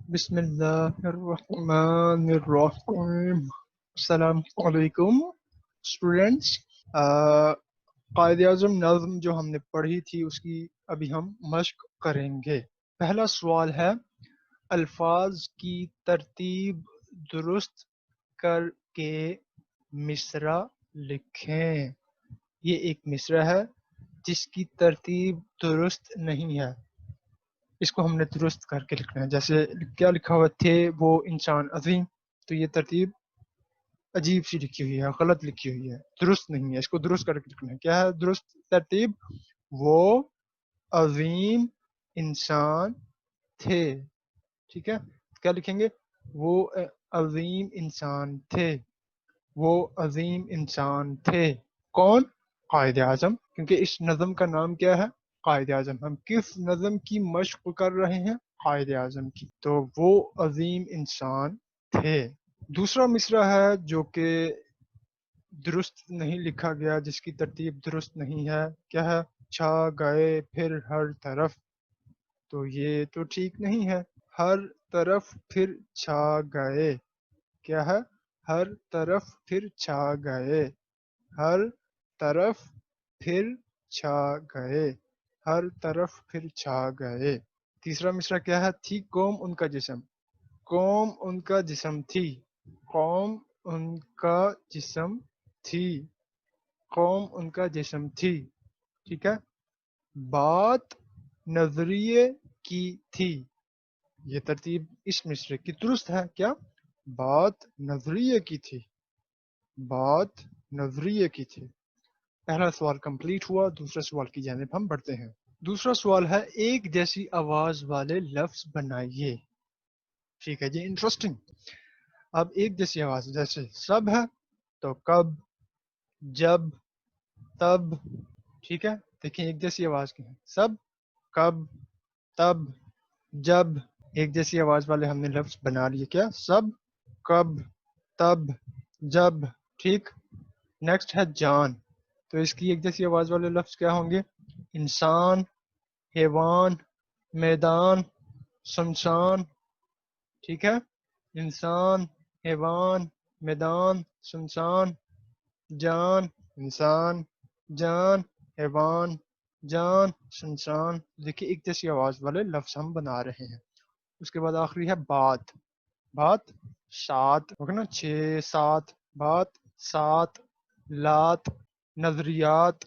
بسم اللہ الرحمن الرحیم. السلام علیکم اسٹوڈینٹس. قائد اعظم نظم جو ہم نے پڑھی تھی اس کی ابھی ہم مشق کریں گے. پہلا سوال ہے الفاظ کی ترتیب درست کر کے مصرع لکھیں. یہ ایک مصرع ہے جس کی ترتیب درست نہیں ہے، اس کو ہم نے درست کر کے لکھنا ہے. جیسے کیا لکھا ہوا تھے وہ انسان عظیم، تو یہ ترتیب عجیب سی لکھی ہوئی ہے، غلط لکھی ہوئی ہے، درست نہیں ہے. اس کو درست کر کے لکھنا ہے. کیا ہے درست ترتیب؟ وہ عظیم انسان تھے. ٹھیک ہے، کیا لکھیں گے؟ وہ عظیم انسان تھے. وہ عظیم انسان تھے. کون؟ قائد اعظم. کیونکہ اس نظم کا نام کیا ہے؟ قائد اعظم. ہم کس نظم کی مشق کر رہے ہیں؟ قائد اعظم کی. تو وہ عظیم انسان تھے. دوسرا مصرع ہے جو کہ درست نہیں لکھا گیا، جس کی ترتیب درست نہیں ہے. کیا ہے؟ چھا گئے پھر ہر طرف. تو یہ تو ٹھیک نہیں ہے. ہر طرف پھر چھا گئے. کیا ہے؟ ہر طرف پھر چھا گئے. ہر طرف پھر چھا گئے. ہر طرف پھر چھا گئے. تیسرا مصرع کیا ہے؟ تھی قوم ان کا جسم. قوم ان کا جسم تھی. قوم ان کا جسم تھی. قوم ان کا جسم تھی. ٹھیک ہے. بات نظریے کی تھی. یہ ترتیب اس مصرع کی درست ہے. کیا؟ بات نظریے کی تھی. بات نظریے کی تھی. پہلا سوال کمپلیٹ ہوا. دوسرے سوال کی جانب ہم بڑھتے ہیں. دوسرا سوال ہے ایک جیسی آواز والے لفظ بنائیے. ٹھیک ہے جی، انٹرسٹنگ. اب ایک جیسی آواز جیسے سب ہے تو کب، جب، تب. ٹھیک ہے، دیکھیں ایک جیسی آواز کی ہے. سب، کب، تب، جب. ایک جیسی آواز والے ہم نے لفظ بنا لیے. کیا؟ سب، کب، تب، جب. ٹھیک. نیکسٹ ہے جان. تو اس کی ایک جیسی آواز والے لفظ کیا ہوں گے؟ انسان، حیوان، میدان، سنسان. ٹھیک ہے. انسان، حیوان، میدان، سنسان. جان، انسان، جان، حیوان، جان، سنسان. دیکھیے ایک جیسی آواز والے لفظ ہم بنا رہے ہیں. اس کے بعد آخری ہے بات. بات سات ہوگا نا، 6 7. بات سات، لات، نظریات،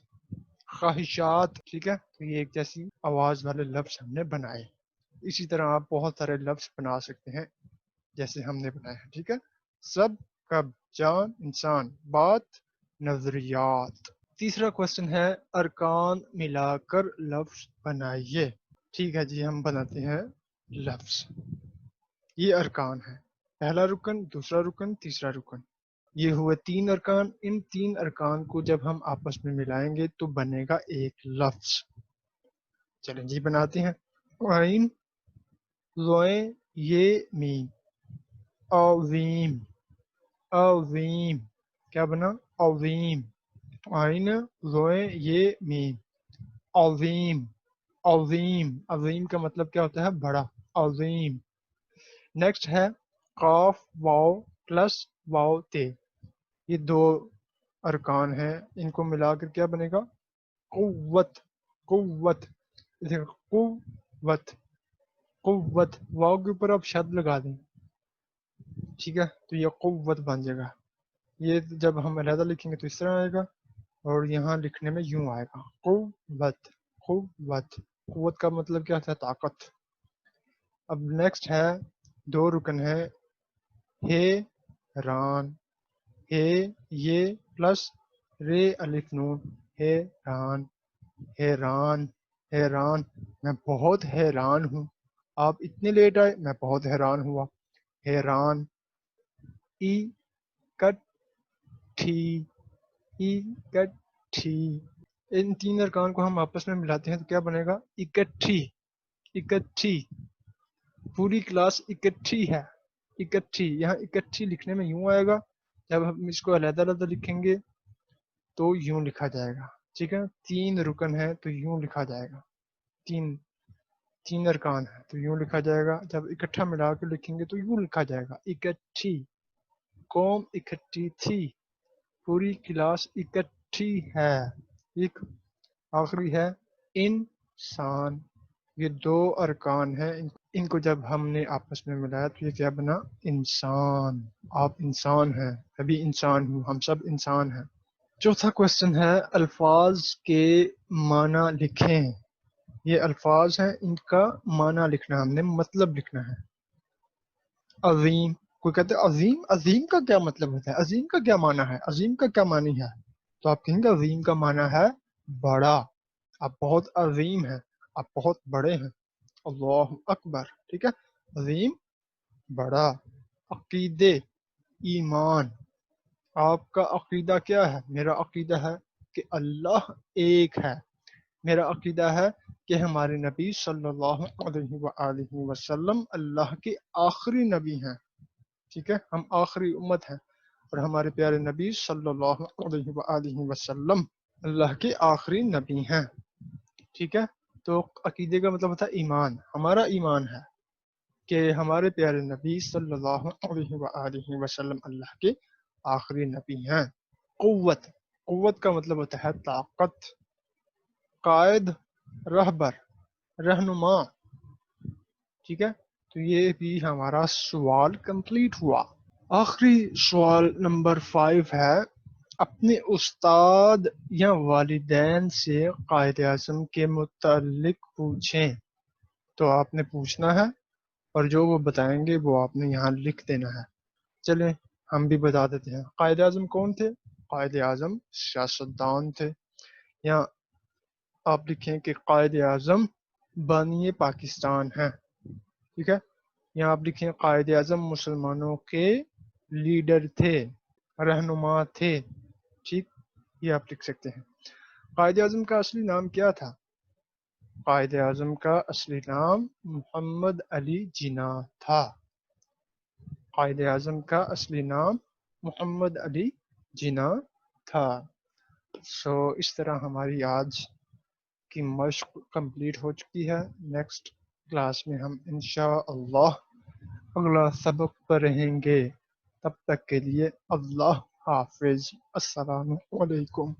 خواہشات. ٹھیک ہے، تو یہ ایک جیسی آواز والے لفظ ہم نے بنائے. اسی طرح آپ بہت سارے لفظ بنا سکتے ہیں جیسے ہم نے بنایا ہے. ٹھیک ہے. سب، کب، جان، انسان، بات، نظریات. تیسرا کوشچن ہے ارکان ملا کر لفظ بنائیے. ٹھیک ہے جی، ہم بناتے ہیں لفظ. یہ ارکان ہے. پہلا رکن، دوسرا رکن، تیسرا رکن. یہ ہوئے 3 ارکان. ان 3 ارکان کو جب ہم آپس میں ملائیں گے تو بنے گا ایک لفظ. چلیں جی بناتے ہیں. عین، زوئیں، یہ، میم. عظیم. عظیم. کیا بنا؟ عظیم. عین، زوئیں، یہ، میم. عظیم. عظیم. عظیم کا مطلب کیا ہوتا ہے؟ بڑا. عظیم. نیکسٹ ہے قاف واو پلس واو تے. یہ 2 ارکان ہیں. ان کو ملا کر کیا بنے گا؟ قوت. قوت. قوت. قوت. واو کے اوپر آپ شد لگا دیں. ٹھیک ہے، تو یہ قوت بن جائے گا. یہ جب ہم علیحدہ لکھیں گے تو اس طرح آئے گا، اور یہاں لکھنے میں یوں آئے گا قوت. قوت. قوت کا مطلب کیا ہوتا ہے؟ طاقت. اب نیکسٹ ہے 2 رکن ہے. ہے، ران. ہے، یہ پلس رے الف نون. حیران. حیران. حیران. میں بہت حیران ہوں. آپ اتنے لیٹ آئے، میں بہت حیران ہوا. حیران. ای کٹھی. ای کٹھی. ان 3 ارکان کو ہم آپس میں ملاتے ہیں تو کیا بنے گا؟ اکٹھی. اکٹھی. پوری کلاس اکٹھی ہے. اکٹھی. یہاں اکٹھی لکھنے میں یوں آئے گا. جب ہم اس کو علیحدہ علیحدہ لکھیں گے تو یوں لکھا جائے گا. ٹھیک ہے. 3 رکن ہے تو یوں لکھا جائے گا. 3 3 ارکان ہیں تو یوں لکھا جائے گا. جب اکٹھا ملا کے لکھیں گے تو یوں لکھا جائے گا اکٹھی، قوم اکٹھی تھی، پوری کلاس اکٹھی ہے. ایک آخری ہے انسان. یہ 2 ارکان ہیں، ان کو جب ہم نے آپس میں ملایا تو یہ کیا بنا؟ انسان. آپ انسان ہیں، ابھی انسان ہوں، ہم سب انسان ہیں. چوتھا کوشچن ہے الفاظ کے معنی لکھیں. یہ الفاظ ہیں، ان کا معنی لکھنا، ہم نے مطلب لکھنا ہے. عظیم، کوئی کہتے ہیں عظیم، عظیم کا کیا مطلب ہوتا ہے؟ عظیم کا کیا معنی ہے؟ عظیم کا کیا معنی ہے؟ تو آپ کہیں گے عظیم کا معنی ہے بڑا. آپ بہت عظیم ہیں، آپ بہت بڑے ہیں. اللہ اکبر. ٹھیک ہے، عظیم بڑا. عقیدے، ایمان. آپ کا عقیدہ کیا ہے؟ میرا عقیدہ ہے کہ اللہ ایک ہے. میرا عقیدہ ہے کہ ہمارے نبی صلی اللہ علیہ وآلہ وسلم اللہ کے آخری نبی ہیں. ٹھیک ہے، ہم آخری امت ہیں اور ہمارے پیارے نبی صلی اللہ علیہ وآلہ وسلم اللہ کے آخری نبی ہیں. ٹھیک ہے، تو عقیدے کا مطلب ہوتا ہے ایمان. ہمارا ایمان ہے کہ ہمارے پیارے نبی صلی اللہ علیہ وآلہ وسلم اللہ کے آخری نبی ہیں. قوت، قوت کا مطلب ہوتا ہے طاقت. قائد، رہبر، رہنما. ٹھیک ہے، تو یہ بھی ہمارا سوال کمپلیٹ ہوا. آخری سوال نمبر 5 ہے اپنے استاد یا والدین سے قائد اعظم کے متعلق پوچھیں. تو آپ نے پوچھنا ہے اور جو وہ بتائیں گے وہ آپ نے یہاں لکھ دینا ہے. چلیں ہم بھی بتا دیتے ہیں. قائد اعظم کون تھے؟ قائد اعظم سیاستدان تھے. یا آپ لکھیں کہ قائد اعظم بانی پاکستان ہیں. ٹھیک ہے، یہاں آپ لکھیں قائد اعظم مسلمانوں کے لیڈر تھے، رہنما تھے. ٹھیک، یہ آپ لکھ سکتے ہیں. قائد اعظم کا اصلی نام کیا تھا؟ قائد اعظم کا اصلی نام محمد علی جناح تھا. قائد اعظم کا اصلی نام محمد علی جناح تھا. اس طرح ہماری آج کی مشق کمپلیٹ ہو چکی ہے. نیکسٹ کلاس میں ہم انشاءاللہ اگلا سبق پر رہیں گے. تب تک کے لیے اللہ حافظ. السلام علیکم.